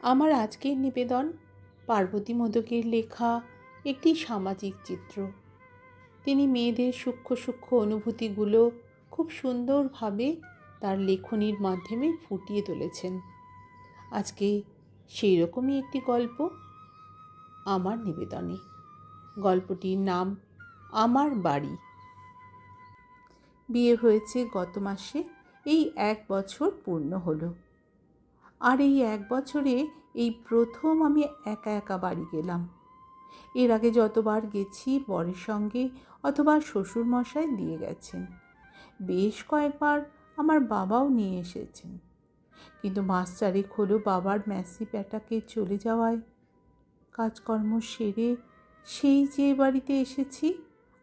আমার আজকের নিবেদন পার্বতী মোদকের লেখা একটি সামাজিক চিত্র। তিনি মেয়েদের সূক্ষ্ম সূক্ষ্ম অনুভূতিগুলো খুব সুন্দরভাবে তার লেখনীর মাধ্যমে ফুটিয়ে তুলেছেন। আজকে সেই রকমই একটি গল্প আমার নিবেদনে। গল্পটির নাম আমার বাড়ি। বিয়ে হয়েছে গত মাসে, এই 1 বছর পূর্ণ হলো। আর এই 1 বছরে এই প্রথম আমি একা একা বাড়ি গেলাম। এর আগে যতবার গেছি বরের সঙ্গে অথবা শ্বশুরমশাই দিয়ে গেছেন, বেশ কয়েকবার আমার বাবাও নিয়ে এসেছেন। কিন্তু মাস 4 হলো বাবার ম্যাসিভ অ্যাটাকে চলে যাওয়ায় কাজকর্ম সেরে সেই যে বাড়িতে এসেছি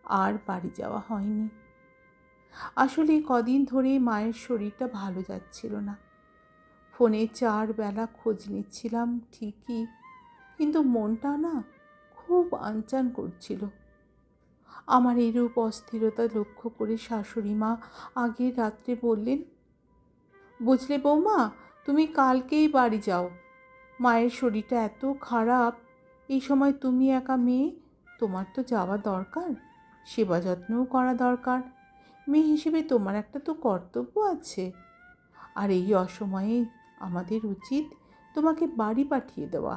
আর বাড়ি যাওয়া হয়নি। আসলে কদিন ধরে মায়ের শরীরটা ভালো যাচ্ছিল না। ফোনে 4 বেলা খোঁজ নিচ্ছিলাম ঠিকই, কিন্তু মনটা না খুব আনচান করছিল। আমার এরূপ অস্থিরতা লক্ষ্য করে শাশুড়ি মা আগের রাত্রে বললেন, বুঝলে বৌমা, তুমি কালকেই বাড়ি যাও। মায়ের শরীরটা এত খারাপ, এই সময় তুমি একা মেয়ে, তোমার তো যাওয়া দরকার, সেবা যত্নও করা দরকার। মেয়ে হিসেবে তোমার একটা তো কর্তব্য আছে। আর এই অসময়ে আমাদের উচিত তোমাকে বাড়ি পাঠিয়ে দেওয়া।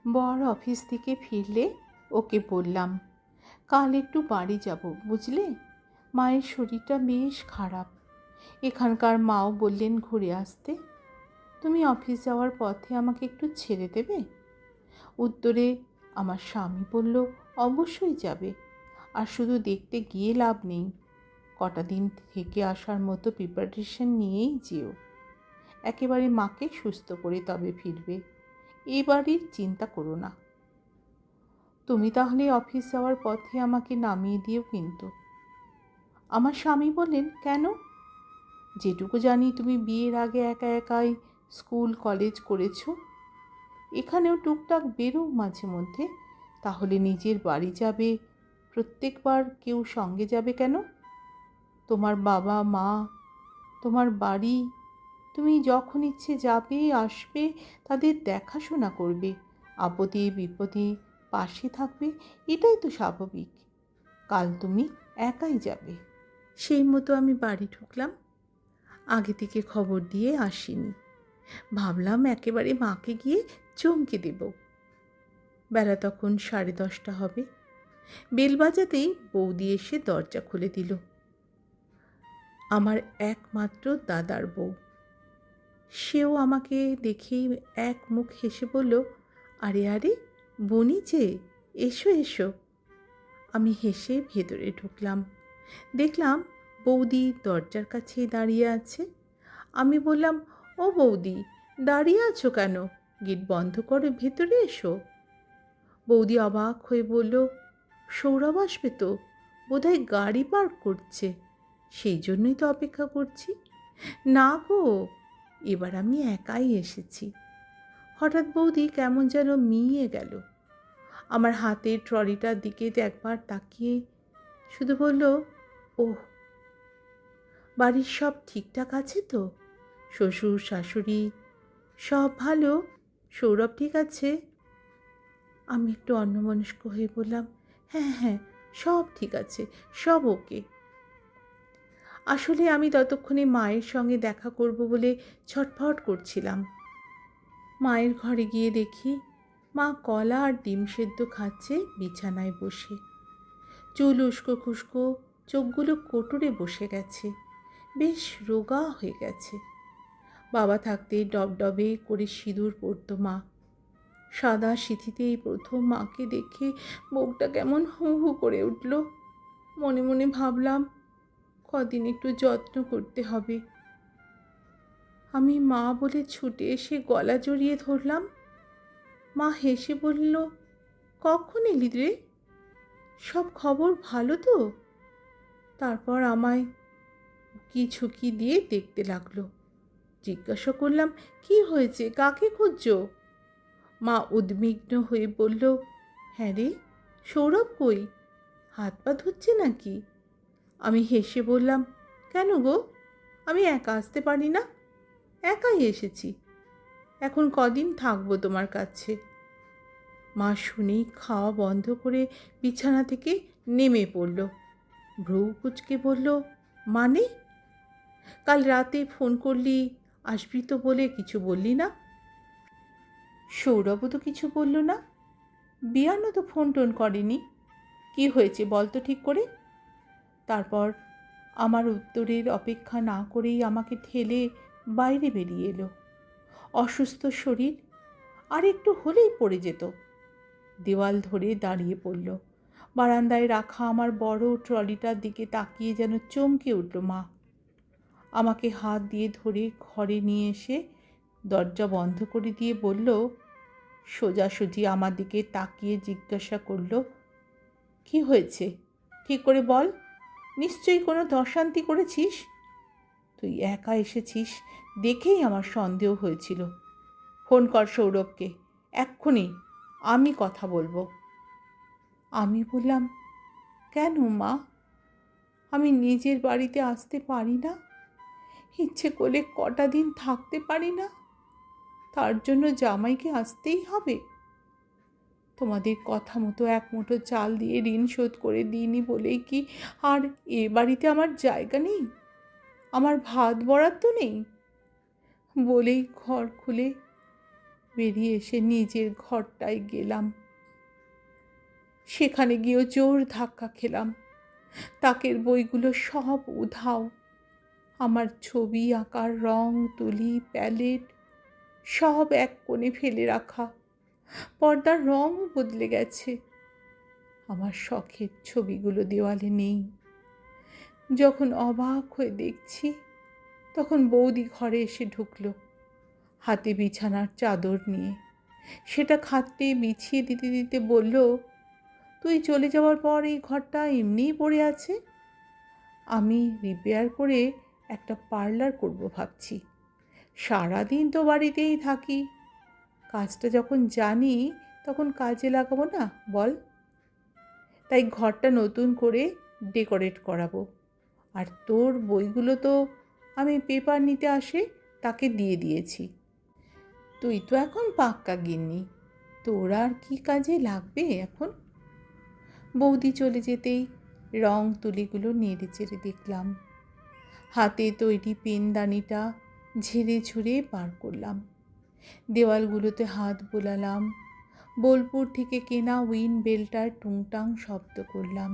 বর অফিস থেকে ফিরলে ওকে বললাম, কাল একটু বাড়ি যাব, বুঝলে, মায়ের শরীরটা বেশ খারাপ। এখানকার মাও বললেন ঘুরে আসতে। তুমি অফিস যাওয়ার পথে আমাকে একটু ছেড়ে দেবে? উত্তরে আমার স্বামী বলল, অবশ্যই যাবে। আর শুধু দেখতে গিয়ে লাভ নেই, কটা দিন থেকে আসার মতো প্রিপারেশন নিয়েই যেও। একেবারে মাকে সুস্থ করে তবে ফিরবে, এই বাড়ির চিন্তা করো না। তুমি তাহলে অফিস যাওয়ার পথে আমাকে নামিয়ে দিও কিন্তু। আমার স্বামী বললেন, কেন? যেটুকু জানি তুমি বিয়ের আগে একা একাই স্কুল কলেজ করেছো, এখানেও টুকটাক বেরো মাঝে মধ্যে, তাহলে নিজের বাড়ি যাবে, প্রত্যেকবার কেউ সঙ্গে যাবে কেন? তোমার বাবা মা, তোমার বাড়ি, তুমি যখন ইচ্ছে যাবে আসবে, তাদের দেখাশোনা করবে, আপদে বিপদে পাশে থাকবে, এটাই তো স্বাভাবিক। কাল তুমি একাই যাবে। সেই মতো আমি বাড়ি ঢুকলাম। আগে থেকে খবর দিয়ে আসিনি, ভাবলাম একেবারে মাকে গিয়ে চমকে দেব। বেলা তখন 10:30 হবে। বেল বাজাতেই বৌদি এসে দরজা খুলে দিল। আমার একমাত্র দাদার বউ। সেও আমাকে দেখেই এক মুখ হেসে বলল, আরে আরে বনি যে, এসো এসো। আমি হেসে ভেতরে ঢুকলাম। দেখলাম বৌদি দরজার কাছেই দাঁড়িয়ে আছে। আমি বললাম, ও বৌদি, দাঁড়িয়ে আছো কেন? গেট বন্ধ করো, ভেতরে এসো। বৌদি অবাক হয়ে বলল, সৌরভ আসবে তো, বোধহয় গাড়ি পার্ক করছে, সেই জন্যই তো অপেক্ষা করছি। না গো, এবার আমি একাই এসেছি। হঠাৎ বৌদি কেমন যেন মিইয়ে গেল। আমার হাতের ট্রলিটার দিকে একবার তাকিয়ে শুধু বলল, ওহ। বাড়ির সব ঠিকঠাক আছে তো? শ্বশুর শাশুড়ি সব ভালো? সৌরভ ঠিক আছে? আমি একটু অন্যমনস্ক হয়ে বললাম, হ্যাঁ হ্যাঁ, সব ঠিক আছে, সব ওকে। আসলে আমি ততক্ষণে মায়ের সঙ্গে দেখা করব বলে ছটফট করছিলাম। মায়ের ঘরে গিয়ে দেখি মা কলা আর ডিম সেদ্ধ খাচ্ছে বিছানায় বসে। চুল উস্কো খুস্কো, চোখগুলো কোটরে বসে গেছে, বেশ রোগা হয়ে গেছে। বাবা থাকতে ডবডবে করে সিঁদুর পরত মা। সাদা সিঁথিতেই প্রথম মাকে দেখে বুকটা কেমন হু হু করে উঠল। মনে মনে ভাবলাম, কদিন একটু যত্ন করতে হবে। আমি মা বলে ছুটে এসে গলা জড়িয়ে ধরলাম। মা হেসে বলল, কখন এলি রে? সব খবর ভালো তো? তারপর আমায় ঝুঁকি দিয়ে দেখতে লাগলো। জিজ্ঞাসা করলাম, কি হয়েছে, কাকে খুঁজছো? মা উদ্বিগ্ন হয়ে বলল, হ্যাঁ রে, সৌরভ কই? হাত পা ধুচ্ছে নাকি? আমি হেসে বললাম, কেন গো, আমি একা আসতে পারি না? একাই এসেছি। এখন কদিন থাকবো তোমার কাছে। মা শুনেই খাওয়া বন্ধ করে বিছানা থেকে নেমে পড়ল। ভ্রু কুঁচকে বলল, মানে? কাল রাতে ফোন করলি, আসবি তো বলে কিছু বললি না? সৌরভও তো কিছু বলল না, বিয়ানও তো ফোন টোন করেনি। কি হয়েছে বল তো ঠিক করে? তারপর আমার উত্তরের অপেক্ষা না করেই আমাকে ঠেলে বাইরে বেরিয়ে এলো। অসুস্থ শরীর, আর একটু হলেই পড়ে যেত। দেওয়াল ধরে দাঁড়িয়ে পড়ল। বারান্দায় রাখা আমার বড় ট্রলিটার দিকে তাকিয়ে যেন চমকে উঠল মা। আমাকে হাত দিয়ে ধরে ঘরে নিয়ে এসে দরজা বন্ধ করে দিয়ে বলল, সোজাসুজি আমার দিকে তাকিয়ে জিজ্ঞাসা করল, কি হয়েছে ঠিক করে বল? নিশ্চয়ই কোনো দশান্তি করেছিস। তুই একা এসেছিস দেখেই আমার সন্দেহ হয়েছিল। ফোন কর সৌরভকে এক্ষুনি, আমি কথা বলবো। আমি বললাম, কেন মা? আমি নিজের বাড়িতে আসতে পারি না? ইচ্ছে করলে কটা দিন থাকতে পারি না? তার জন্য জামাইকে আসতেই হবে? তোমাদের কথা মতো এক মুঠো চাল দিয়ে ঋণ শোধ করে দিইনি বলেই কি আর এ বাড়িতে আমার জায়গা নেই? আমার ভাত বরাদ্দ নেই? বলেই ঘর খুলে বেরিয়ে এসে নিজের ঘরটায় গেলাম। সেখানে গিয়েও জোর ধাক্কা খেলাম। তাকের বইগুলো সব উধাও। আমার ছবি আঁকার রং, তুলি, প্যালেট সব এক কোণে ফেলে রাখা। পর্দার রঙও বদলে গেছে। আমার শখের ছবিগুলো দেওয়ালে নেই। যখন অবাক হয়ে দেখছি, তখন বৌদি ঘরে এসে ঢুকল, হাতে বিছানার চাদর নিয়ে। সেটা খাটে বিছিয়ে দিতে দিতে বলল, তুই চলে যাওয়ার পর এই ঘরটা এমনিই পড়ে আছে। আমি রিপেয়ার করে একটা পার্লার করব ভাবছি। সারাদিন তো বাড়িতেই থাকি, কাজটা যখন জানি তখন কাজে লাগাবো না বল? তাই ঘরটা নতুন করে ডেকোরেট করাবো। আর তোর বইগুলো তো আমি পেপার নিতে আসে তাকে দিয়ে দিয়েছি। তুই তো এখন পাক্কা গিন্নি, তোর আর কি কাজে লাগবে এখন? বৌদি চলে যেতেই রং তুলিগুলো নেড়ে চেড়ে দেখলাম। হাতে তৈরি পেনদানিটা ঝেড়ে ঝুড়ে বার করলাম। দেওয়ালগুলোতে হাত বোলালাম। বোলপুর থেকে কেনা উইন বেলটার টুংটাং শব্দ করলাম।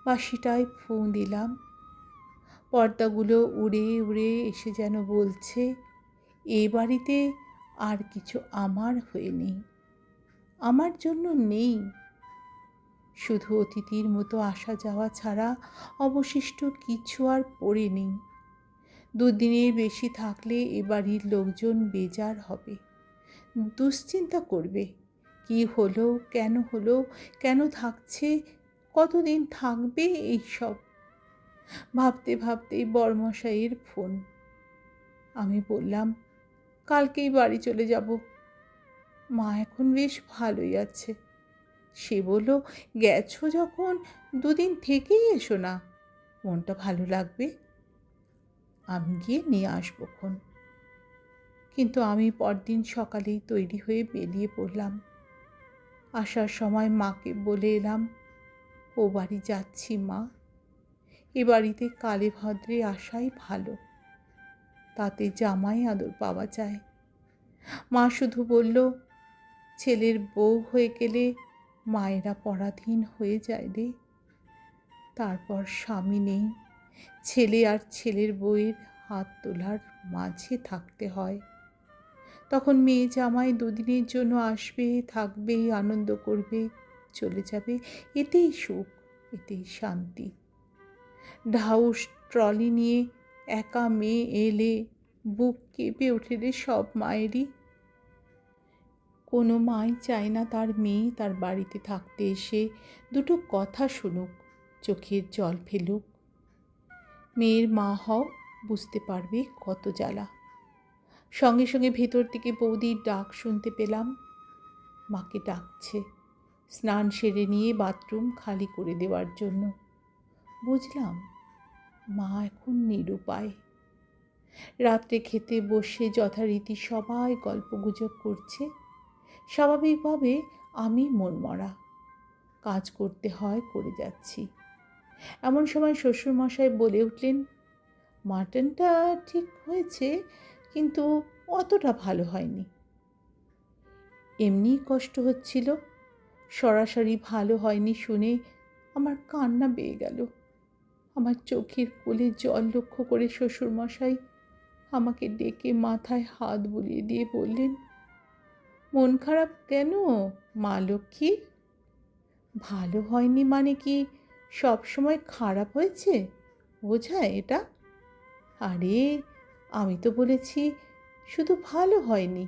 বাঁশিটায় ফুঁ দিলাম। পর্দাগুলো উড়ে উড়ে এসে যেন বলছে, এ বাড়িতে আর কিছু আমার হয়ে নেই, আমার জন্য নেই। শুধু অতিথির মতো আসা যাওয়া ছাড়া অবশিষ্ট কিছু আর পড়ে নেই। দুদিনের বেশি থাকলে এ বাড়ির লোকজন বেজার হবে, দুশ্চিন্তা করবে। কি হলো, কেন থাকছে, কতদিন থাকবে, এইসব ভাবতে ভাবতেই বরমশাইয়ের ফোন। আমি বললাম, কালকেই বাড়ি চলে যাব। মা এখন বেশ ভালোই আছে। সে বলল, গেছো যখন দুদিন থেকেই এসো না, মনটা ভালো লাগবে। আমি গিয়ে নিয়ে আসবোক্ষণ। কিন্তু আমি পরদিন সকালেই তৈরি হয়ে বেরিয়ে পড়লাম। আসার সময় মাকে বলে এলাম, ও বাড়ি যাচ্ছি মা। এ বাড়িতে কালে ভদ্রে আসাই ভালো, তাতে জামাই আদর পাওয়া যায়। মা শুধু বলল, ছেলের বউ হয়ে গেলে মায়েরা পরাধীন হয়ে যায় রে। তারপর স্বামী নেই, ছেলে আর ছেলের বউয়ের হাত তোলার মাঝে থাকতে হয়। তখন মেয়ে জামাই দুদিনের জন্য আসবে, থাকবে, আনন্দ করবে, চলে যাবে। এতেই সুখ, এতেই শান্তি। ঢাউস ট্রলি নিয়ে একা মেয়ে এলে বুক কেঁপে ওঠে রে সব মায়েরই। কোনো মাই চায় না তার মেয়ে তার বাড়িতে থাকতে এসে দুটো কথা শুনুক, চোখের জল ফেলুক। মেয়ের মা হও, বুঝতে পারবে কত জ্বালা। সঙ্গে সঙ্গে ভেতর থেকে বৌদির ডাক শুনতে পেলাম। মাকে ডাকছে স্নান সেরে নিয়ে বাথরুম খালি করে দেওয়ার জন্য। বুঝলাম মা এখন নিরুপায়। রাত্রে খেতে বসে যথারীতি সবাই গল্পগুজব করছে। স্বাভাবিকভাবে আমি মনমরা, কাজ করতে হয়, করে যাচ্ছি। এমন সময় শ্বশুরমশাই বলে উঠলেন, মাটনটা ঠিক হয়েছে, কিন্তু অতটা ভালো হয়নি। এমনিই কষ্ট হচ্ছিল, সরাসরি ভালো হয়নি শুনে আমার কান্না বেয়ে গেল। আমার চোখের কোলে জল লক্ষ্য করে শ্বশুরমশাই আমাকে ডেকে মাথায় হাত বুলিয়ে দিয়ে বললেন, মন খারাপ কেন মা লক্ষ্মীর? ভালো হয়নি মানে কি সব সময় খারাপ হয়েছে বোঝায় এটা? আরে আমি তো বলেছি শুধু ভালো হয়নি,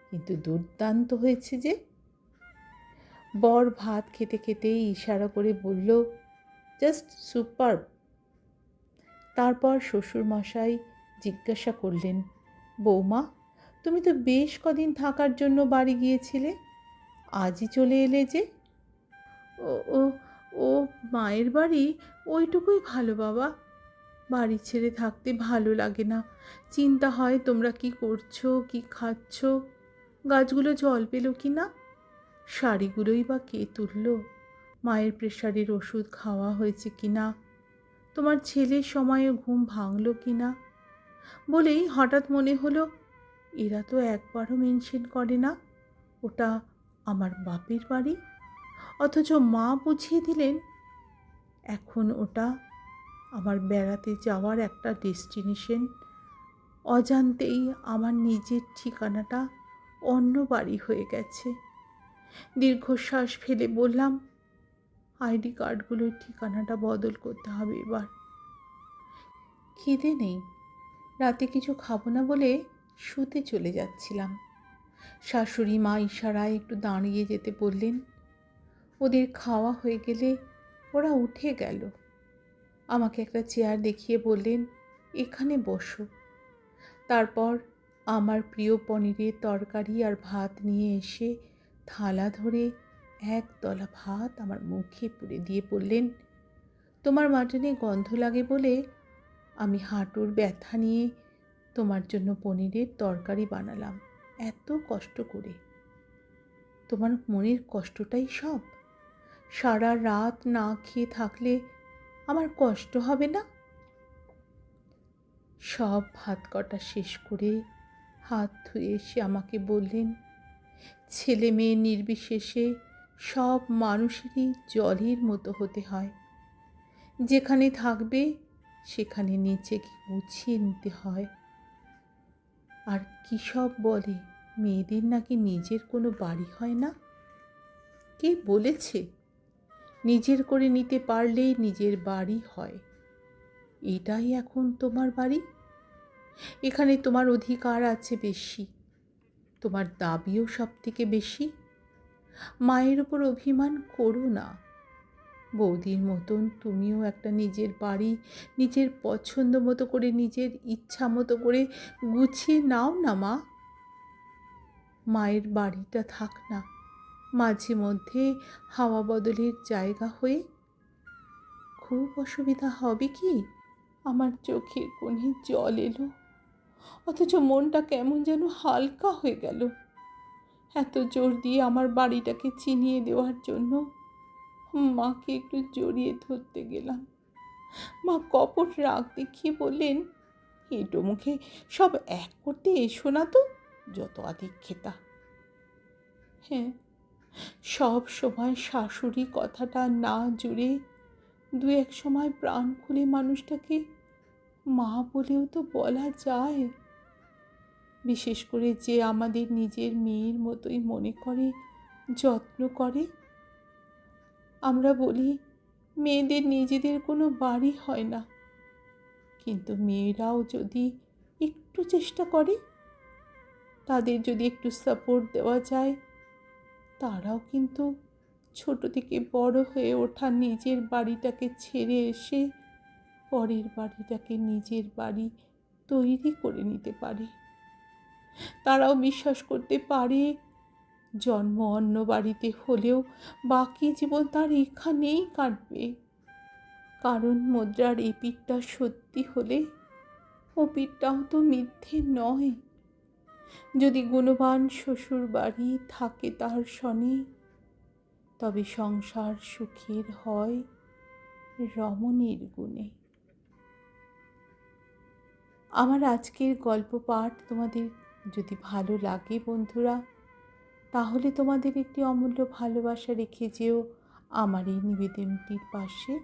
কিন্তু দুর্দান্ত হয়েছে যে। বর ভাত খেতে খেতেই ইশারা করে বলল, জাস্ট সুপারব। তারপর শ্বশুরমশাই জিজ্ঞাসা করলেন, বৌমা, তুমি তো বেশ কদিন থাকার জন্য বাড়ি গিয়েছিলে, আজই চলে এলে যে? ও ও ও মায়ের বাড়ি ওইটুকুই ভালো বাবা। বাড়ি ছেড়ে থাকতে ভালো লাগে না। চিন্তা হয় তোমরা কি করছো, কি খাচ্ছ, গাছগুলো জল পেল কি না, শাড়িগুলোই বা কে তুলল, মায়ের প্রেশারের ওষুধ খাওয়া হয়েছে কি না, তোমার ছেলের সময়ে ঘুম ভাঙল কি না। বলেই হঠাৎ মনে হলো, এরা তো একবারও মেনশন করে না ওটা আমার বাপের বাড়ি, অথচ মা বুঝিয়ে দিলেন এখন ওটা আমার বেড়াতে যাওয়ার একটা ডেস্টিনেশন। অজান্তেই আমার নিজের ঠিকানাটা অন্য বাড়ি হয়ে গেছে। দীর্ঘশ্বাস ফেলে বললাম, আইডি কার্ডগুলোর ঠিকানাটা বদল করতে হবে এবার। খিদে নেই, রাতে কিছু খাবো না বলে শুতে চলে যাচ্ছিলাম। শাশুড়ি মা ইশারায় একটু দাঁড়িয়ে যেতে বললেন। ওদের খাওয়া হয়ে গেলে ওরা উঠে গেল। আমাকে একটা চেয়ার দেখিয়ে বললেন, এখানে বসো। তারপর আমার প্রিয় পনিরের তরকারি আর ভাত নিয়ে এসে থালা ধরে এক তলা ভাত আমার মুখে পুরে দিয়ে বললেন, তোমার মাটনে গন্ধ লাগে বলে আমি হাঁটুর ব্যথা নিয়ে তোমার জন্য পনিরের তরকারি বানালাম এত কষ্ট করে। তোমার মনের কষ্টটাই সব। সারা রাত না খেয়ে থাকলে আমার কষ্ট হবে না? সব ভাত কটা শেষ করে হাত ধুয়ে এসে আমাকে বললেন, ছেলে মেয়ে নির্বিশেষে সব মানুষেরই জলের মতো হতে হয়। যেখানে থাকবে সেখানে নিজেকে গুছিয়ে নিতে হয়। আর কী সব বলে মেয়েদের নাকি নিজের কোনো বাড়ি হয় না। কে বলেছে? নিজের করে নিতে পারলেই নিজের বাড়ি হয়। এটাই এখন তোমার বাড়ি। এখানে তোমার অধিকার আছে বেশি, তোমার দাবিও সব থেকে বেশি। মায়ের ওপর অভিমান করো না। বৌদির মতন তুমিও একটা নিজের বাড়ি নিজের পছন্দ মতো করে, নিজের ইচ্ছা মতো করে গুছিয়ে নাও না মা। মায়ের বাড়িটা থাক না মাঝে মধ্যে হাওয়া বদলের জায়গা হয়ে। খুব অসুবিধা হবে কি? আমার চোখের কোণে জল এলো, অথচ মনটা কেমন যেন হালকা হয়ে গেল। এত জোর দিয়ে আমার বাড়িটাকে চিনিয়ে দেওয়ার জন্য মাকে একটু জড়িয়ে ধরতে গেলাম। মা কপট রাগ দেখিয়ে বললেন, এঁটো মুখে সব এক করতে এসো না তো, যত আদিক্ষেতা। হ্যাঁ, সব সময় শাশুড়ি কথাটা না জুড়ে দু এক সময় প্রাণ খুলে মানুষটাকে মা বলেও তো বলা যায়। বিশেষ করে যে আমাদের নিজের মেয়ের মতোই মনে করে, যত্ন করে। আমরা বলি মেয়েদের নিজেদের কোনো বাড়ি হয় না, কিন্তু মেয়েরাও যদি একটু চেষ্টা করে, তাদের যদি একটু সাপোর্ট দেওয়া যায়, তারাও কিন্তু ছোট থেকে বড় হয়ে ওঠা নিজের বাড়িটাকে ছেড়ে এসে পরের বাড়িটাকে নিজের বাড়ি তৈরি করে নিতে পারে। তারাও বিশ্বাস করতে পারে জন্ম অন্য বাড়িতে হলেও বাকি জীবন তার এখানেই কাটবে। কারণ মুদ্রার এই পিঠটা সত্যি হলে ও পিঠটাও তো মিথ্যে নয়। যদি গুণবান শ্বশুর বাড়ি থাকে তার শনে, তবে সংসার সুখের হয় রমণীর গুণে। আমার আজকের গল্প পাঠ তোমাদের যদি ভালো লাগে বন্ধুরা, তাহলে তোমাদের একটি অমূল্য ভালোবাসা রেখে যেও আমার এই নিবেদনটির পাশে।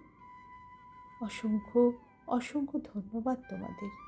অসংখ্য অসংখ্য ধন্যবাদ তোমাদের।